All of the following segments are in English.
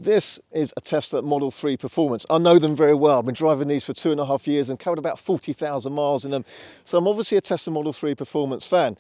This is a Tesla Model 3 Performance. I know them very well. I've been driving these for 2.5 years and covered about 40,000 miles in them. So I'm obviously a Tesla Model 3 Performance fan.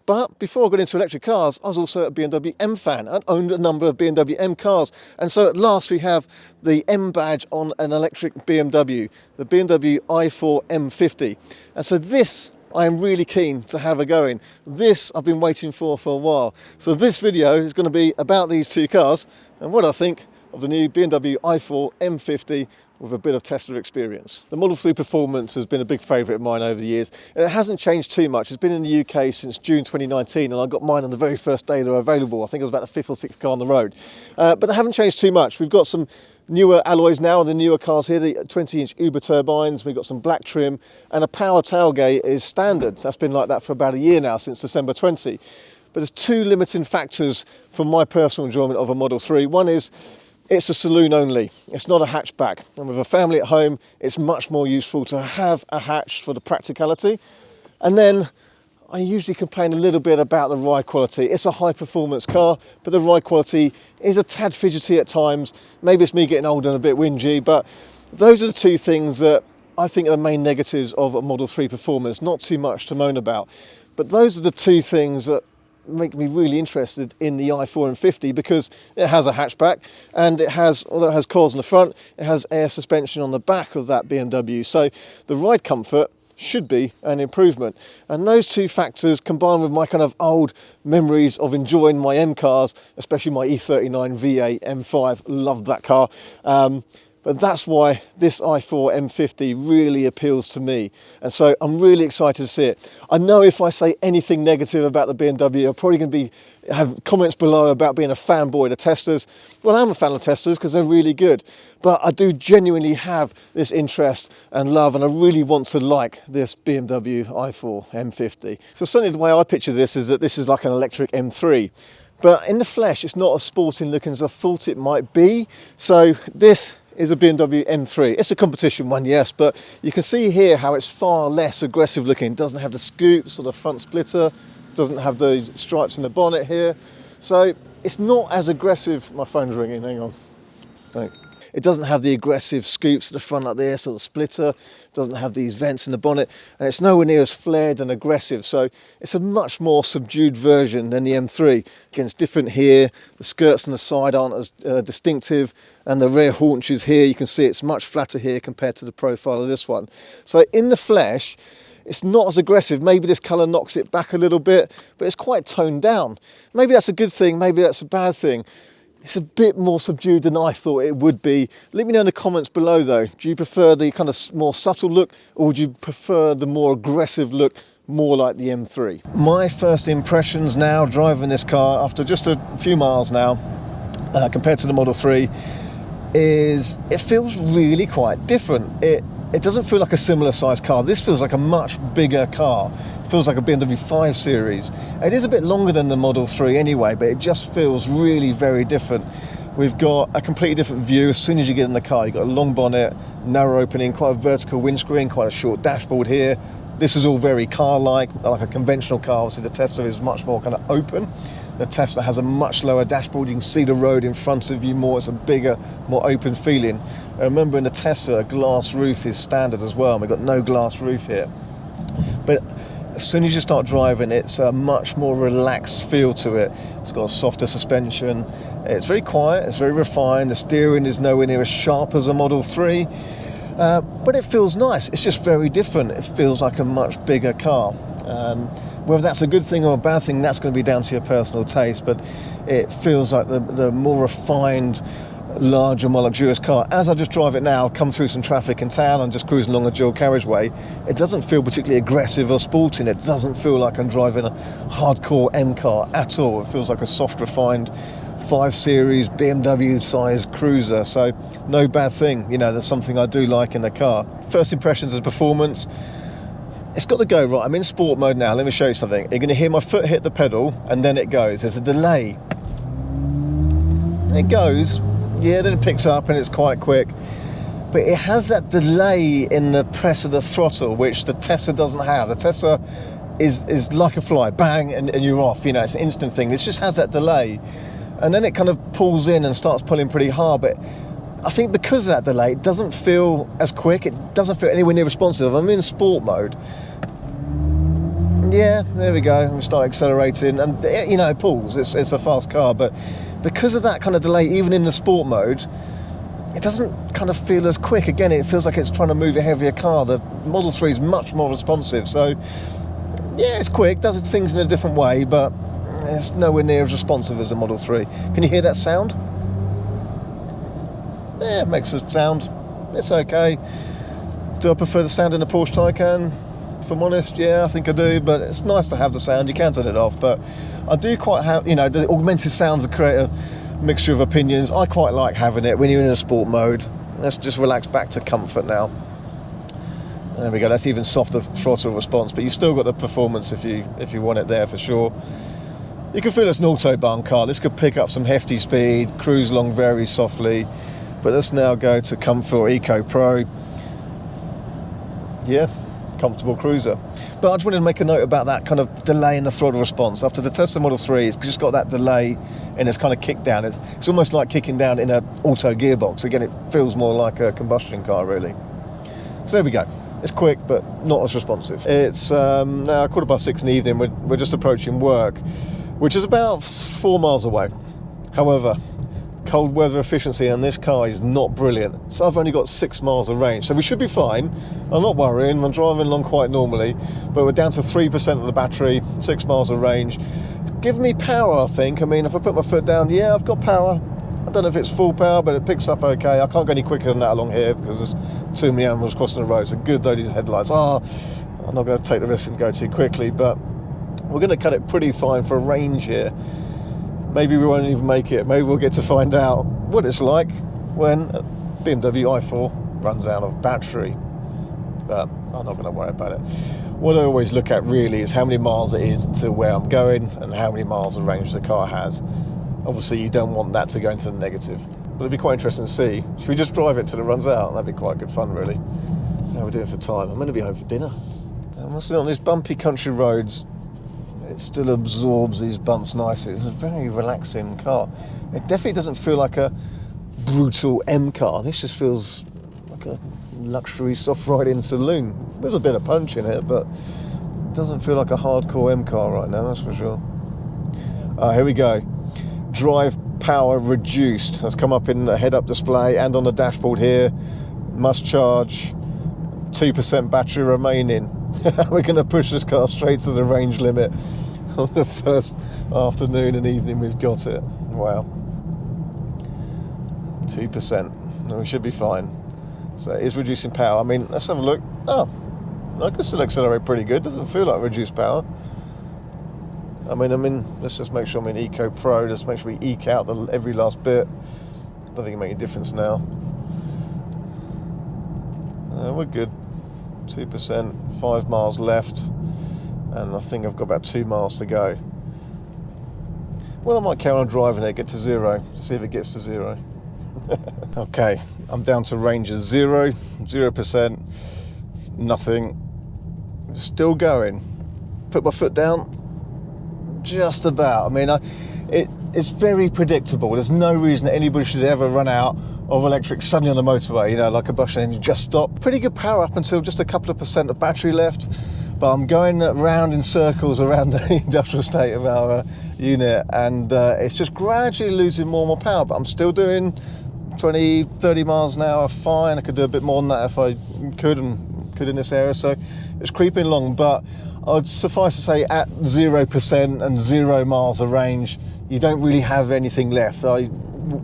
But before I got into electric cars, I was also a BMW M fan and owned a number of BMW M cars. And so at last we have the M badge on an electric BMW, the BMW i4 M50. And so this I am really keen to have a go in. This I've been waiting for a while. So this video is going to be about these two cars and what I think of the new BMW i4 M50 with a bit of Tesla experience. The Model 3 Performance has been a big favourite of mine over the years. And it hasn't changed too much. It's been in the UK since June 2019 and I got mine on the very first day they were available. I think it was about the 5th or 6th car on the road. But they haven't changed too much. We've got some newer alloys now, the newer cars here, the 20-inch Uber turbines. We've got some black trim and a power tailgate is standard. That's been like that for about a year now, since December 20. But there's two limiting factors for my personal enjoyment of a Model 3. One is it's a saloon only. It's not a hatchback. And with a family at home, it's much more useful to have a hatch for the practicality. And then I usually complain a little bit about the ride quality. It's a high performance car, but the ride quality is a tad fidgety at times. Maybe it's me getting old and a bit whingy, but those are the two things that I think are the main negatives of a Model 3 Performance. Not too much to moan about, but those are the two things that make me really interested in the i4 M50 because it has a hatchback and it has, although it has coils on the front, it has air suspension on the back of that BMW. So the ride comfort should be an improvement. And those two factors combined with my kind of old memories of enjoying my M cars, especially my E39 V8 M5, loved that car. But that's why this i4 M50 really appeals to me. And so I'm really excited to see it. I know if I say anything negative about the BMW, I'm probably going to have comments below about being a fanboy of Teslas. Well, I'm a fan of Teslas because they're really good. But I do genuinely have this interest and love, and I really want to like this BMW i4 M50. So certainly the way I picture this is that this is like an electric M3. But in the flesh, it's not as sporting looking as I thought it might be. So this is a BMW M3. It's a competition one, yes, but you can see here how it's far less aggressive looking. It doesn't have the scoops or the front splitter, doesn't have those stripes in the bonnet here. So it's not as aggressive. My phone's ringing, hang on. Thanks. It doesn't have the aggressive scoops at the front like this or the splitter. It doesn't have these vents in the bonnet, and it's nowhere near as flared and aggressive. So it's a much more subdued version than the M3. Again, it's different here. The skirts on the side aren't as distinctive, and the rear haunches here, you can see it's much flatter here compared to the profile of this one. So in the flesh, it's not as aggressive. Maybe this colour knocks it back a little bit, but it's quite toned down. Maybe that's a good thing, maybe that's a bad thing. It's a bit more subdued than I thought it would be. Let me know in the comments below though. Do you prefer the kind of more subtle look, or would you prefer the more aggressive look, more like the M3? My first impressions now driving this car after just a few miles now, compared to the Model 3, is it feels really quite different. It doesn't feel like a similar sized car. This feels like a much bigger car. It feels like a BMW 5 Series. It is a bit longer than the Model 3 anyway, but it just feels really very different. We've got a completely different view as soon as you get in the car. You've got a long bonnet, narrow opening, quite a vertical windscreen, quite a short dashboard here. This is all very car-like a conventional car. Obviously the Tesla is much more kind of open. The Tesla has a much lower dashboard. You can see the road in front of you more. It's a bigger, more open feeling. And remember, in the Tesla, a glass roof is standard as well, and we've got no glass roof here. But as soon as you start driving, it's a much more relaxed feel to it. It's got a softer suspension. It's very quiet. It's very refined. The steering is nowhere near as sharp as a Model 3. But it feels nice. It's just very different. It feels like a much bigger car. Whether that's a good thing or a bad thing, that's going to be down to your personal taste, but it feels like the more refined, larger, more luxurious car. As I just drive it now, come through some traffic in town and just cruising along a dual carriageway, it doesn't feel particularly aggressive or sporting. It doesn't feel like I'm driving a hardcore M car at all. It feels like a soft, refined 5 Series BMW sized cruiser. So no bad thing, you know, there's something I do like in the car. First impressions of performance, it's got to go right. I'm in sport mode now. Let me show you something. You're going to hear my foot hit the pedal and then it goes. There's a delay. It goes, yeah, then it picks up and it's quite quick. But it has that delay in the press of the throttle, which the Tesla doesn't have. The Tesla is like a fly, bang, and you're off. You know, it's an instant thing. This just has that delay. and then it kind of pulls in and starts pulling pretty hard. But I think because of that delay, it doesn't feel as quick. It doesn't feel anywhere near responsive. I'm in sport mode. Yeah, there we go. We start accelerating, and you know, it pulls. It's a fast car, but because of that kind of delay, even in the sport mode, it doesn't kind of feel as quick. Again, it feels like it's trying to move a heavier car. The Model 3 is much more responsive. So, yeah, it's quick, does things in a different way, but it's nowhere near as responsive as the Model 3. Can you hear that sound? Yeah, it makes a sound. It's okay. Do I prefer the sound in the Porsche Taycan? If I'm honest, yeah, I think I do, but it's nice to have the sound. You can turn it off, but I do quite have, you know, the augmented sounds that create a mixture of opinions. I quite like having it when you're in a sport mode. Let's just relax back to comfort now. There we go. That's even softer throttle response, but you've still got the performance if you want it there for sure. You can feel it's an autobahn car. This could pick up some hefty speed, cruise along very softly. But let's now go to Comfort or Eco Pro. Yeah, comfortable cruiser. But I just wanted to make a note about that kind of delay in the throttle response. After the Tesla Model 3, it's just got that delay and it's kind of kicked down. It's almost like kicking down in an auto gearbox. Again, it feels more like a combustion car, really. So there we go. It's quick, but not as responsive. It's now 6:15 in the evening. We're just approaching work, which is about 4 miles away. However, cold weather efficiency on this car is not brilliant. So I've only got 6 miles of range. So we should be fine. I'm not worrying. I'm driving along quite normally, but we're down to 3% of the battery, 6 miles of range. Give me power, I think. I mean, if I put my foot down, yeah, I've got power. I don't know if it's full power, but it picks up okay. I can't go any quicker than that along here because there's too many animals crossing the road. So good though, these headlights. I'm not going to take the risk and go too quickly, but we're going to cut it pretty fine for a range here. Maybe we won't even make it. Maybe we'll get to find out what it's like when a BMW i4 runs out of battery. But I'm not going to worry about it. What I always look at really is how many miles it is until where I'm going and how many miles of range the car has. Obviously, you don't want that to go into the negative. But it'd be quite interesting to see. Should we just drive it till it runs out? That'd be quite good fun, really. How are we doing for time? I'm going to be home for dinner. I must say, on these bumpy country roads, it still absorbs these bumps nicely. It's a very relaxing car. It definitely doesn't feel like a brutal M car. This just feels like a luxury soft riding saloon. There's a bit of punch in it, but it doesn't feel like a hardcore M car right now, that's for sure. Here we go. Drive power reduced. That's come up in the head-up display and on the dashboard here. Must charge. 2% battery remaining. We're going to push this car straight to the range limit on the first afternoon and evening we've got it. Wow. 2%. No, we should be fine. So it is reducing power. I mean, let's have a look. Oh, I can still accelerate pretty good. Doesn't feel like reduced power. I mean, let's just make sure I'm in Eco Pro. Let's make sure we eke out every last bit. Don't think it makes any difference now. We're good. 2%, 5 miles left, and I think I've got about 2 miles to go. Well, I might carry on driving it, get to zero, to see if it gets to zero. Okay, I'm down to range of 0%, nothing, still going. Put my foot down, just about. I mean, it's very predictable. There's no reason that anybody should ever run out of electric suddenly on the motorway, you know, like a combustion engine, just stop. Pretty good power up until just a couple of % of battery left, but I'm going round in circles around the industrial state of our unit, and it's just gradually losing more and more power, but I'm still doing 20, 30 miles an hour fine. I could do a bit more than that if I could in this area, so it's creeping along, but I'd suffice to say at 0% and 0 miles of range, you don't really have anything left.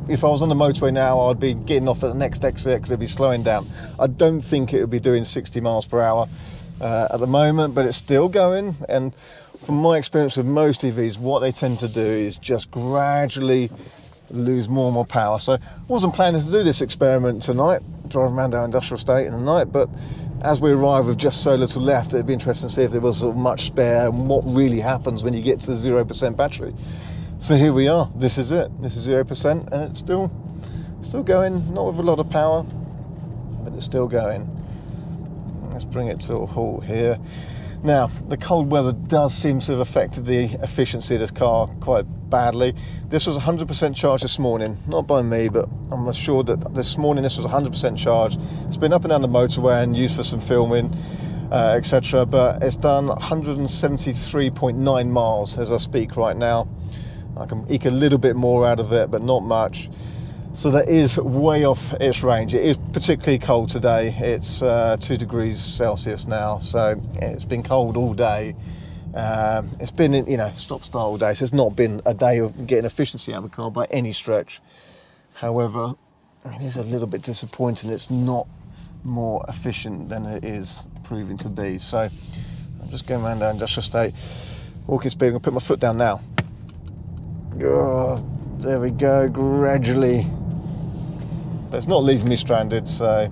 If I was on the motorway now, I'd be getting off at the next exit because it'd be slowing down. I don't think it would be doing 60 miles per hour at the moment, but it's still going. And from my experience with most EVs, what they tend to do is just gradually lose more and more power. So I wasn't planning to do this experiment tonight, driving around our industrial estate in the night, but as we arrive with just so little left, it'd be interesting to see if there was much spare and what really happens when you get to 0% battery. So here we are. This is it. This is 0%, and it's still going. Not with a lot of power, but it's still going. Let's bring it to a halt here. Now, the cold weather does seem to have affected the efficiency of this car quite badly. This was 100% charged this morning, not by me, but I'm assured that this morning this was 100% charged. It's been up and down the motorway and used for some filming, etc. But it's done 173.9 miles as I speak right now. I can eke a little bit more out of it, but not much. So that is way off its range. It is particularly cold today. It's 2 degrees Celsius now, so it's been cold all day. It's been, stop-start all day, so it's not been a day of getting efficiency out of the car by any stretch. However, it is a little bit disappointing. It's not more efficient than it is proving to be. So I'm just going around down industrial state, walking speed. I'm going to put my foot down now. Oh, there we go, gradually. But it's not leaving me stranded, so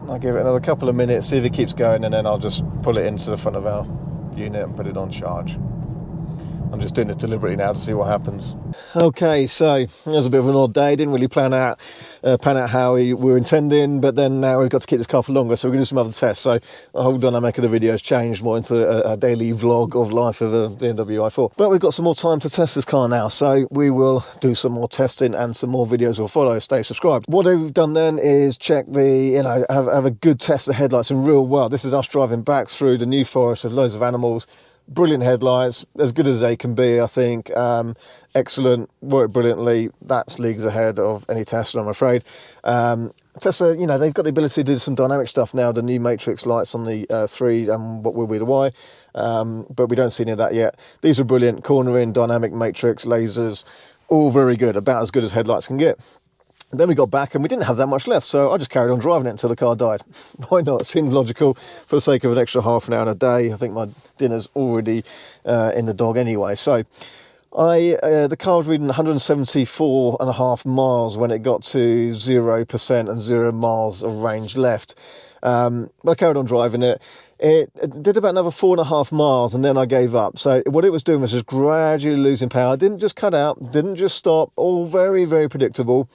I'll give it another couple of minutes, see if it keeps going, and then I'll just pull it into the front of our unit and put it on charge. I'm just doing this deliberately now to see what happens. Okay, so it was a bit of an odd day. Didn't really plan out how we were intending, but then now we've got to keep this car for longer, so we're going to do some other tests. So the whole dynamic of the video has changed more into a daily vlog of life of a BMW i4. But we've got some more time to test this car now, so we will do some more testing and some more videos will follow. Stay subscribed. What we've done then is check have a good test of headlights in real world. This is us driving back through the New Forest with loads of animals. Brilliant headlights, as good as they can be, I think. Excellent, worked brilliantly. That's leagues ahead of any Tesla, I'm afraid. Tesla, they've got the ability to do some dynamic stuff now, the new matrix lights on the 3 and what will be the Y, but we don't see any of that yet. These are brilliant, cornering, dynamic matrix, lasers, all very good, about as good as headlights can get. Then we got back and we didn't have that much left, so I just carried on driving it until the car died. Why not? It seemed logical for the sake of an extra half an hour a day. I think my dinner's already in the dog anyway. So the car was reading 174.5 miles when it got to 0% and 0 miles of range left. But I carried on driving it. It did about another 4.5 miles and then I gave up. So what it was doing was just gradually losing power. It didn't just cut out, didn't just stop, all very, very predictable.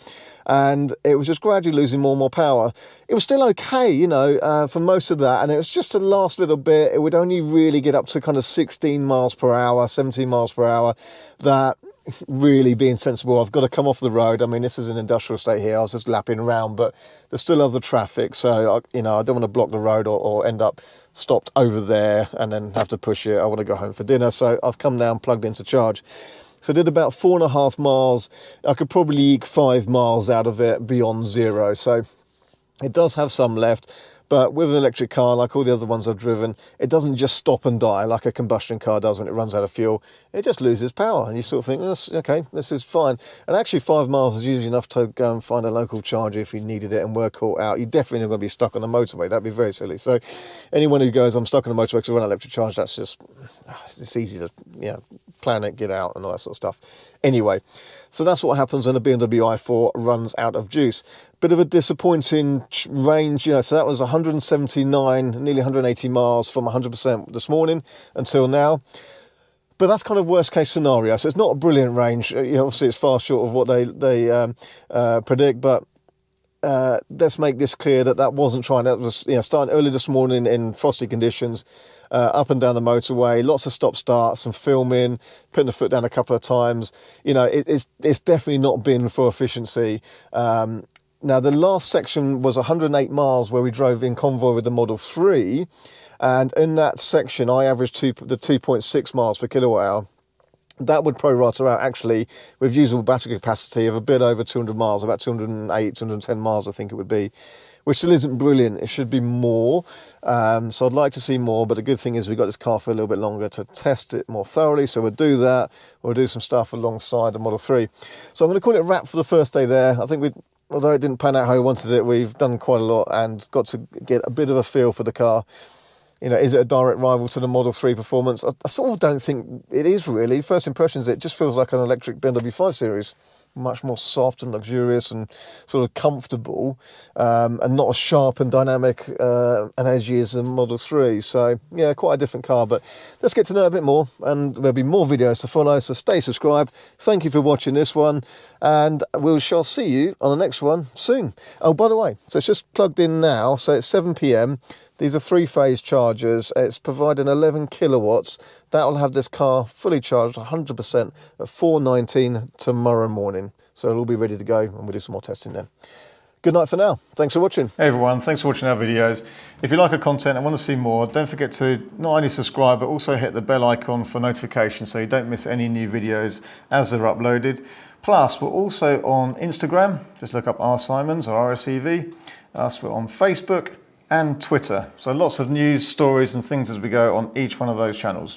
And it was just gradually losing more and more power. It was still okay, for most of that. And it was just the last little bit. It would only really get up to kind of 16 miles per hour, 17 miles per hour. That really being sensible, I've got to come off the road. I mean, this is an industrial estate here. I was just lapping around, but there's still other traffic. So, I don't want to block the road or end up stopped over there and then have to push it. I want to go home for dinner. So I've come down, plugged into charge. So I did about 4.5 miles. I could probably eke 5 miles out of it beyond 0. So it does have some left. But with an electric car, like all the other ones I've driven, it doesn't just stop and die like a combustion car does when it runs out of fuel. It just loses power and you sort of think, okay, this is fine. And actually 5 miles is usually enough to go and find a local charger if you needed it and work all out. You're definitely not going to be stuck on the motorway. That'd be very silly. So anyone who goes, I'm stuck on the motorway because I run an electric charge, that's just, it's easy to, plan it, get out and all that sort of stuff. Anyway, so that's what happens when a BMW i4 runs out of juice. Bit of a disappointing range, so that was 179, nearly 180 miles from 100% this morning until now. But that's kind of worst case scenario. So it's not a brilliant range. Obviously it's far short of what they predict, but let's make this clear that wasn't trying. That was starting early this morning in frosty conditions, up and down the motorway, lots of stop starts, some filming, putting the foot down a couple of times. It's definitely not been for efficiency. Now the last section was 108 miles where we drove in convoy with the Model 3, and in that section I averaged the 2.6 miles per kilowatt hour. That would prorata out actually with usable battery capacity of a bit over 200 miles, about 208, 210 miles I think it would be, which still isn't brilliant. It should be more, so I'd like to see more, but the good thing is we've got this car for a little bit longer to test it more thoroughly, so we'll do that. We'll do some stuff alongside the Model 3. So I'm going to call it a wrap for the first day there. I think although it didn't pan out how we wanted it, we've done quite a lot and got to get a bit of a feel for the car. Is it a direct rival to the Model 3 performance? I sort of don't think it is really. First impressions, it just feels like an electric BMW 5 Series. Much more soft and luxurious and sort of comfortable, and not as sharp and dynamic and edgy as the Model 3. So, yeah, quite a different car. But let's get to know it a bit more, and there'll be more videos to follow, so stay subscribed. Thank you for watching this one, and we shall see you on the next one soon. Oh, by the way, so it's just plugged in now, so it's 7 p.m. These are 3-phase chargers. It's providing 11 kilowatts. That will have this car fully charged 100% at 4:19 tomorrow morning. So it'll all be ready to go, and we'll do some more testing then. Good night for now. Thanks for watching. Hey everyone, thanks for watching our videos. If you like our content and want to see more, don't forget to not only subscribe, but also hit the bell icon for notifications so you don't miss any new videos as they're uploaded. Plus, we're also on Instagram. Just look up R Simons or RSEV. We're on Facebook and Twitter. So lots of news, stories and things as we go on each one of those channels.